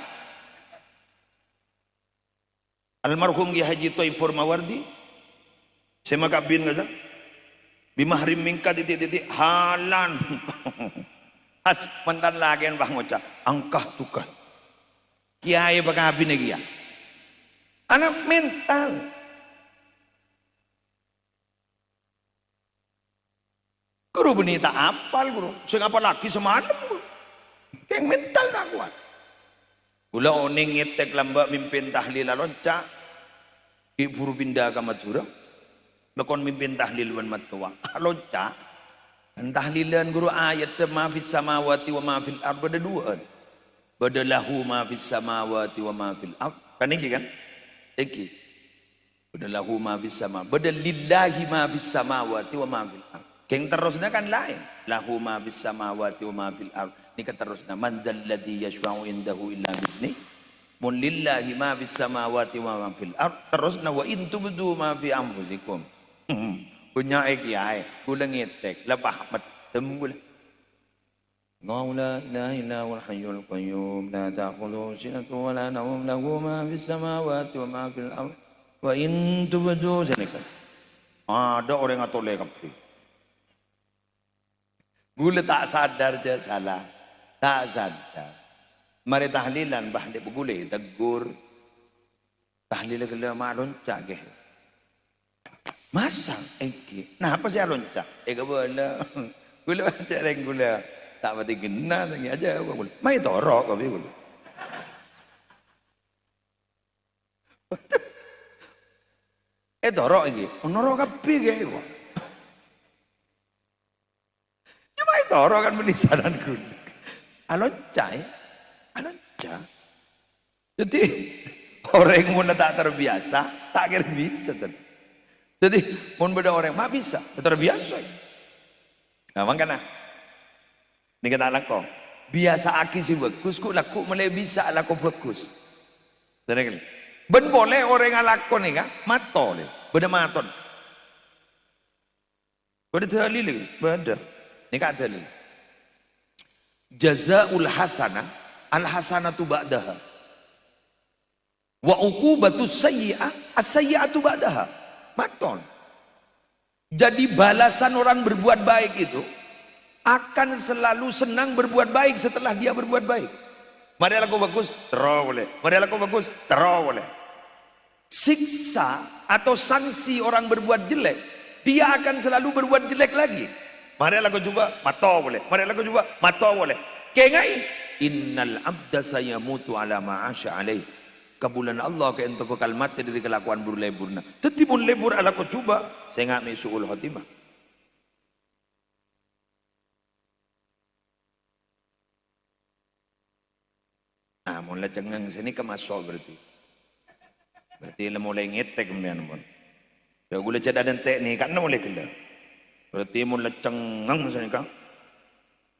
Almarhum Ki Haji Thaifur Mawardi saya makabin ngaza bimahrim mingka titik halan As mentan lagi yang bang moca angkah tukar kiai bakabi lagi ya anak mental guru benih tak apal guru saya apa lagi semalam guru kayak mental tak kuat gula oning ngetek lambak mimpin tahlil lonca iburu pindah ke Madura bakon mimpin tahlil wan matwa lonca tahlilan guru ayat ma fis samawati wa ma fil ard ada dua badalahu ma fis samawati wa ma fil ard kan iki kan iki badalahu ma fis sama badalillahi ma fis samawati wa ma fil ard keng terusnya kan lain lahu ma fis samawati wa ma fil ard ni terusnya man dzalladzi yashfa'u indahu illa bi'izni mun lillahi ma fis samawati wa ma fil ard terusnya wa in tubdu ma fi anfusikum punya kiai gula ngetek lebah matem gula Allahu la ilaha illa huwal hayyul qayyum la ta'khudhuhu sinatun wa la nawm lahu ma fis samawati wa ma fil ard wa in tubdu zalika ada orang atau kabeh gula tak sadar je salah tak sadar mari tahlilan bah dek gule tegur tahlil gula malon cage masang eki nah apa sih loncat eka bola gula baca reng gula tak mati kena lagi aja gula mai torok kau gula torok lagi norok kapi gaya gua ya mai torok kan menisaran gula aloncat jadi orang yang mula tak terbiasa tak kira bisa jadi, mun beda orang mak bisa, terbiasa. Nah, makanya, ini kata laku, biasa aki si bagus, ku laku mulai bisa laku bagus. Jadi, ben boleh orang yang laku ni kan, matol, beda maton. Beda dalil, beda. Ini kata dalil. Jazaul hasanah, al hasanatu ba'daha. Wa uqubatu sayyi'ah, as-sayyi'atu ba'daha. Maton. Jadi balasan orang berbuat baik itu akan selalu senang berbuat baik setelah dia berbuat baik. Mari laku bagus, terus boleh. Mari laku bagus, terus boleh. Siksa atau sanksi orang berbuat jelek, dia akan selalu berbuat jelek lagi. Mari laku juga, mato boleh. Mari laku juga, mato boleh. Kengai, innal abda sayamutu ala ma'asya alaih. Kabulan Allah ke ento kekal mati dari kelakuan berleburna. Tetipun lebur ala ko coba, saya nggak misuul khotimah. Nah, mulai cengang sini kemasok berarti. Berarti mulai ngetek kemudian pun. Ya gula ceda dan teknik kan mulai kena. Berarti mulai cengang sini kan.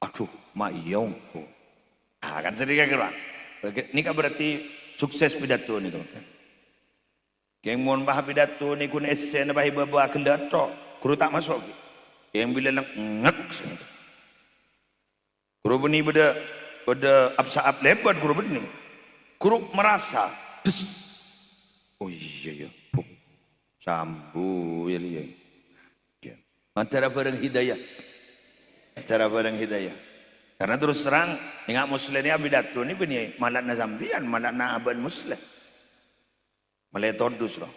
Aduh, mayong ko. Ah kan sedikit kira. Ini kan berarti sukses pidato ni tu. Keng mon bah pidato ni kun esen bah bawa kendato, guru tak masuk. Yang bila lang ngak. Guru beni beda absaab lebat guru beni. Guru merasa. Oh iya ya. Sambu ya liya. Antara barang hidayah. Antara barang hidayah. Karena terus terang, ingat muslim ni abidato ni punya malat na zambian, malat na aban muslim. Malay tordus loh.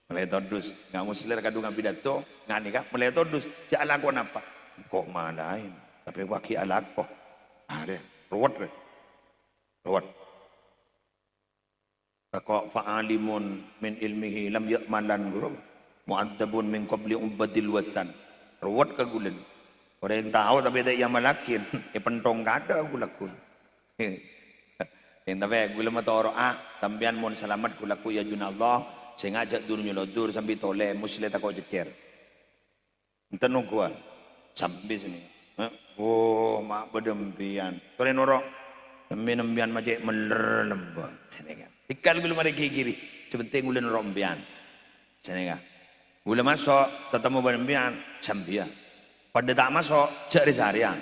Malay tordus. Ingat muslim kadung abidato, ingat ni kak, malay tordus. Si alak ko napa? Kok malain. Tapi waki alak ko. Ada, ruwet re. Ruwet. Kok fa'alimun min ilmihi lam ya'malan guru. Mu'addabun min qabli ubadil wasan. Ruwet kagulan. Orang yang tahu tapi tak yang malakin, pentong kada aku lakun. Yang tapi gula mata orang tambian mon selamat aku laku ya junallah, saya ngajak dur nyolodur sambil tole muslim tak kau jeker. Entah nungguan sampai sini. Oh mak bedempian. Tore norok, nembian majek meler lembut. Sini kan. Ikal gula mari kiri, sebentar gula norok mbian. Sini kan. Gula masuk, tetemu bedempian, sambian. Pada tak masuk, cari seharian.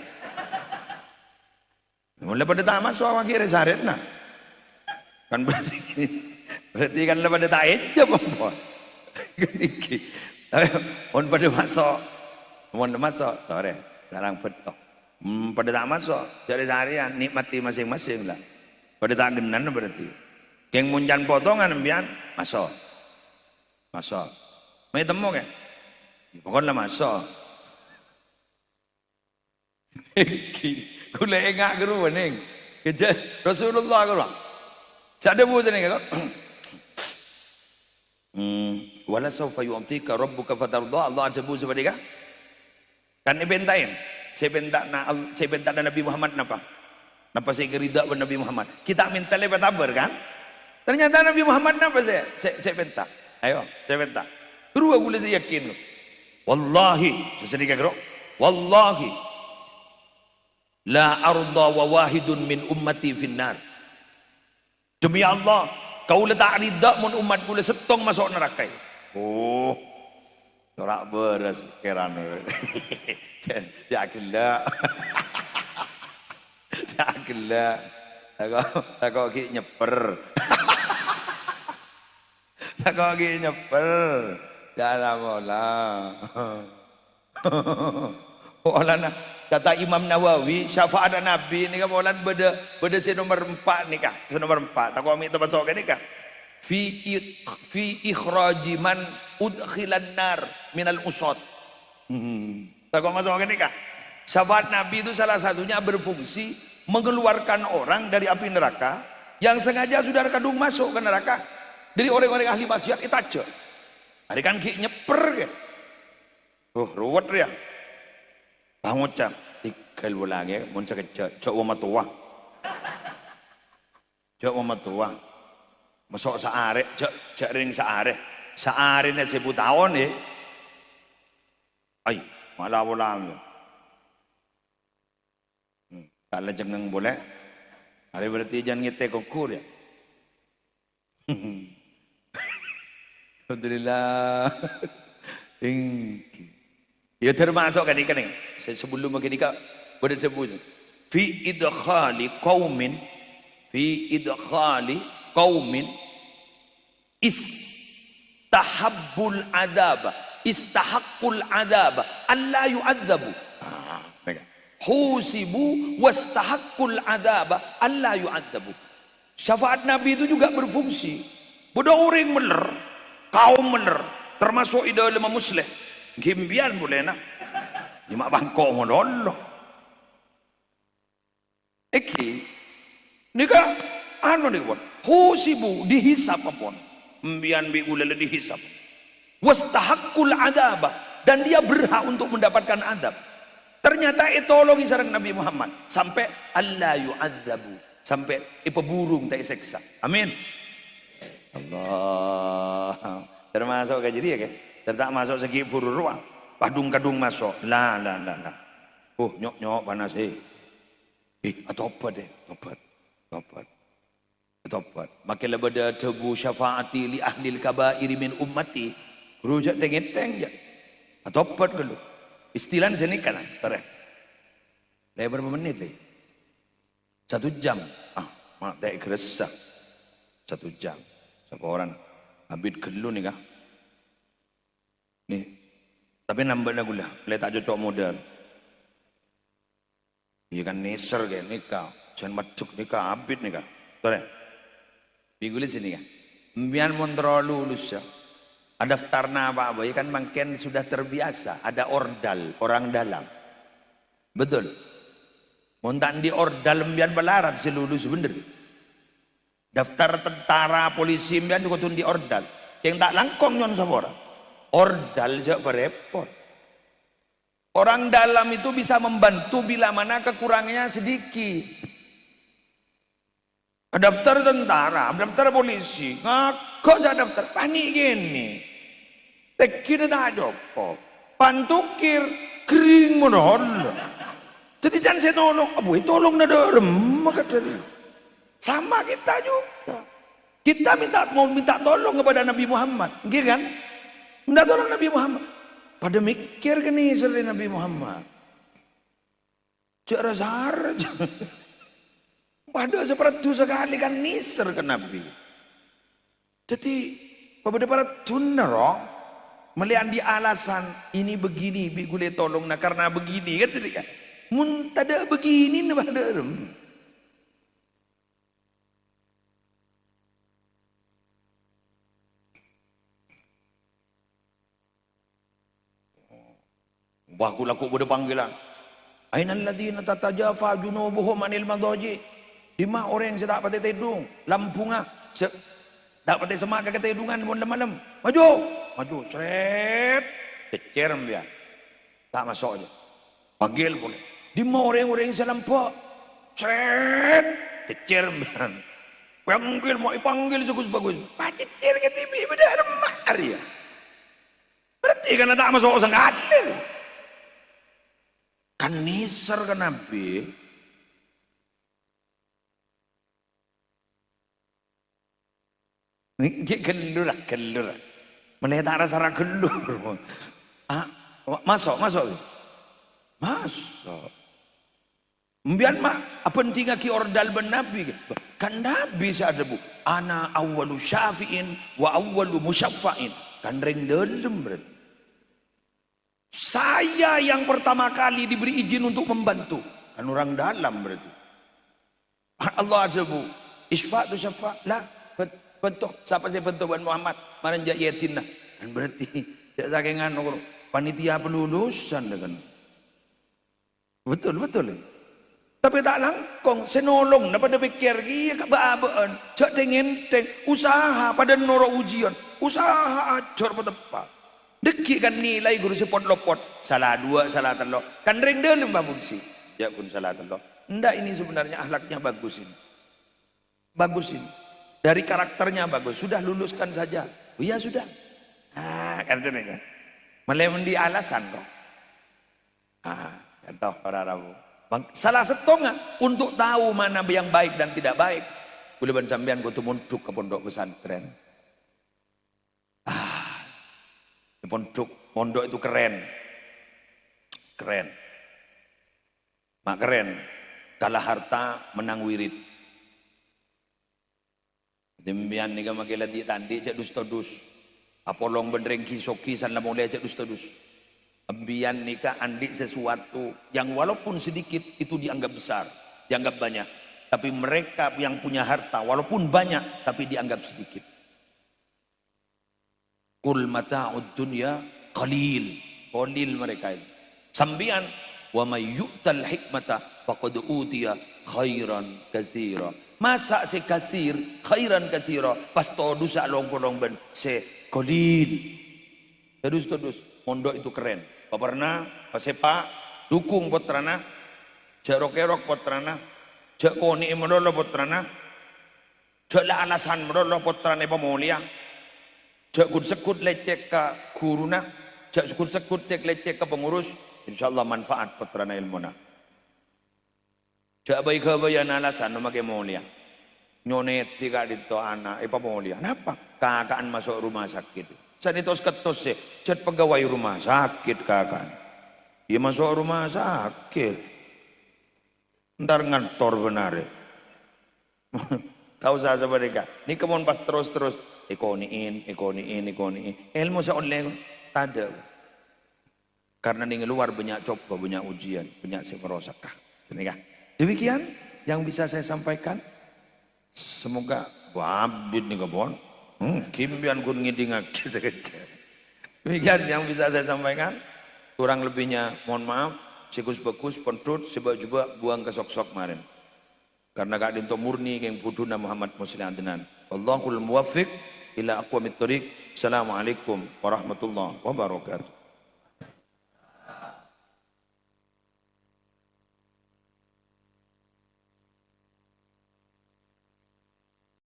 Mulai pada tak masuk, akhirnya seharian nak. Kan berarti kan pada tak aja perempuan. On pada masuk, sore, sekarang betul. Pada tak masuk, jadi seharian nikmati masing-masing lah. Pada tak genan berarti. Keng muncan potongan bian masuk, masuk. Mai temu ke? Pokoknya masuk. Kula engak geru ning. Keja Rasulullah kula. Sada bu tani kala. Wala sawfa yu'tika rabbuka fatarda. Allah ajabu seperti ka? Kan ibentain. Saya bentak na Nabi Muhammad napa? Napa saya gerida dengan Nabi Muhammad? Kita minta lebat tabar kan? Ternyata Nabi Muhammad napa saya bentak? Ayo, saya bentak. Terus aku saya yakin. Wallahi, sedikit karo. Wallahi la arda wa wahidun min ummati finnar. Demi Allah, kau letak rida mun umat kula setong masuk neraka. Oh, sorak beras kerana. Jaklah. Jaklah. Takok ki nyeper. Takok ki nyeper. Jangan mola. Olana kata Imam Nawawi, syafaat Nabi ni kan molan beda nomor 4 ni kah? Nomor 4. Takok amik termasuk ni kah? Fi ikhraji man udkhilan nar minal usad. Takut masuk ke nikah. Syafaat Nabi itu salah satunya berfungsi mengeluarkan orang dari api neraka yang sengaja sudah kadung masuk ke neraka dari orang-orang ahli maksiat itu aja. Hari kan ki nyeper ke. Ruwet ya. Pangucap tikel bulange mun sekejap cok wama tua. Cok wama tua. Masuk saare cok ring saare. Saare ne 1000 tahun ni. Ay malah ulang. Kalau jangan boleh, hari berarti jangan ngite kukur ya. Alhamdulillah. Ya termasuk kan ikan ni. Sebelum makin ikan berdebut. Fi idkhali qaumin istahabbul adab. Istahaqqul adab alla yu'adzabu. Husibu wastahaqqul adab alla yu'adzabu. Syafaat Nabi itu juga berfungsi. Bodoh orang meler, kaum meler, termasuk idola muslim. Gimbian boleh nak. Jima bangkok modal. Eki, nika anu nih buat. Husibu dihisap apa? Mbian bi ulele dihisap. Wastahaqqul adab, dan dia berhak untuk mendapatkan adab. Ternyata etologi sareng Nabi Muhammad sampai alla yu'adzabu, sampai burung tak seksa. Amin. Allah. Termasuk ke jadi ya ke? Tertak masuk segi furu ruang. Kadung-kadung masuk. La. Oh nyok panas atopat deh. Atopat. Makin lebih tebu syafaati li ahli kabairi min ummati. Rujak teng-teng je. Atopat dulu. Istilah sini kan. Terus. Berapa menit deh? 1 jam. Mak tak keresak. 1 jam. Siapa orang? Habis gelu nih kah? Nih. Tapi nambah lagu lah. Boleh tak cocok model. Iya kan neser ke nikah. Jangan macuk nikah. Habis nikah. Terus. Bigulis sini kah? Mbian montro lulus ya. Ada daftarna apa-apa, ya kan makin sudah terbiasa. Ada ordal, orang dalam. Betul. Montan di ordal mbian belarat selulus bener. Daftar tentara, polisi mbian juga di ordal. Yang tak langkong nyon sabora. Ordal je berepot. Orang dalam itu bisa membantu bila mana kekurangannya sedikit. Daftar tentara, daftar polisi, kok saya daftar panik gini. Tekir tak jopo, pantukir kering modal. Jadi jangan saya tolong, tolong nada maka dari sama kita juga. Kita mau minta tolong kepada Nabi Muhammad, gitu kan? Minta tolong Nabi Muhammad. Pada mikir kan nih seri Nabi Muhammad. Cara zar. Padahal seperti sekali kan niser ke Nabi. Jadi pada para tunero melihat di alasan ini begini, bigule tolong nah karena begini kan tadi kan. Mun tada begini nah pada. Wah laku bude panggilan. Ainal ladzina tatajafa junubuhum anil madaji. Di mana orang yang tidak pakai tidung, lampungah, tak pakai semak ke tidungan malam-malam. Maju, seret, cecer dia, tak masuk aja. Panggil boleh. Di mana orang-orang yang selampak, seret, cecer dia. Panggil mau dipanggil bagus-bagus. Pak cecer ke TV beda remak dia. Berarti karena tak masuk sang adil. Kan nisar kan Nabi. Ini gelur. Meneta rasa gelur. Masuk. Mbian mak apa tinggal ki ordal ben Nabi. Kan Nabi ada bu. Ana awwalu syafi'in wa awwalu musyaffa'in. Kan ring dalam berarti. Saya yang pertama kali diberi izin untuk membantu. Kan orang dalam berarti. Allah aja bu. Isfa' tu syafa' lah. Bentuk siapa sih bentuk Ban Muhammad marenjak yatin lah kan berarti tidak sakingan panitia pelulusan dengan betul tapi tak langkong senolong pada pikir iya kebaabaan cak tengin usaha pada noro ujian usaha acor petepat deki kan nilai guru sepot lopot salah dua salah telok kan ring dalam bamusi ya pun salah telok ndak ini sebenarnya akhlaknya bagus ini dari karakternya bagus, sudah luluskan saja. Oh iya sudah. Kan itu nih. Malah di alasan kok. Tahu para rabu. Salah setengah untuk tahu mana yang baik dan tidak baik. Boleh ban sampean kudu mondok ke pondok pesantren. Pondok itu keren. Mak keren. Kalah harta menang wirid. Dembian ni kama kila di tandi cak dus apolong bendreng kisoki san lamole cak dus ambian nikah andi sesuatu yang walaupun sedikit itu dianggap besar dianggap banyak tapi mereka yang punya harta walaupun banyak tapi dianggap sedikit. Kul mata'ud dunya qalil mereka itu sambian wa may yu'tal hikmata faqad utiya khairan katsira. Masa se kasir khairan katsira pas todus long ben se kolil terus mondok itu keren pernah pasepa dukung potrana jak rokerok potrana jak koni modolo potrana jak la alasan modolo potrane pemulia jak sekut lecek ka guruna jak sekut cek lecek ka pengurus insyaallah manfaat potrana ilmuna. Jak bayi-bayian alasan memakai mulia. Nyonet jika dito anak, mulia. Kenapa? Kakaan masuk rumah sakit. Sanitos ketos sih, cet pegawai rumah sakit kakaan. Dia masuk rumah sakit. Ntar ngantor benar. Tahu saya mereka. Ini kemon pas terus. Ikoniin. Ilmu sa online ada. Karena di luar banyak coba, banyak ujian, banyak semerosakah. Sini kah? Demikian yang bisa saya sampaikan. Semoga wabid nih kebon. Kimbian kun ngidinga kita kecil. Demikian yang bisa saya sampaikan. Kurang lebihnya mohon maaf. Sikus bagus pentut sebab juga buang ke sok-sok kemarin. Karena kak dinto murni yang buduna Muhammad Muslim Adnan. Allahul muwaffiq ila aqwamit thoriq. Assalamualaikum warahmatullahi wabarakatuh.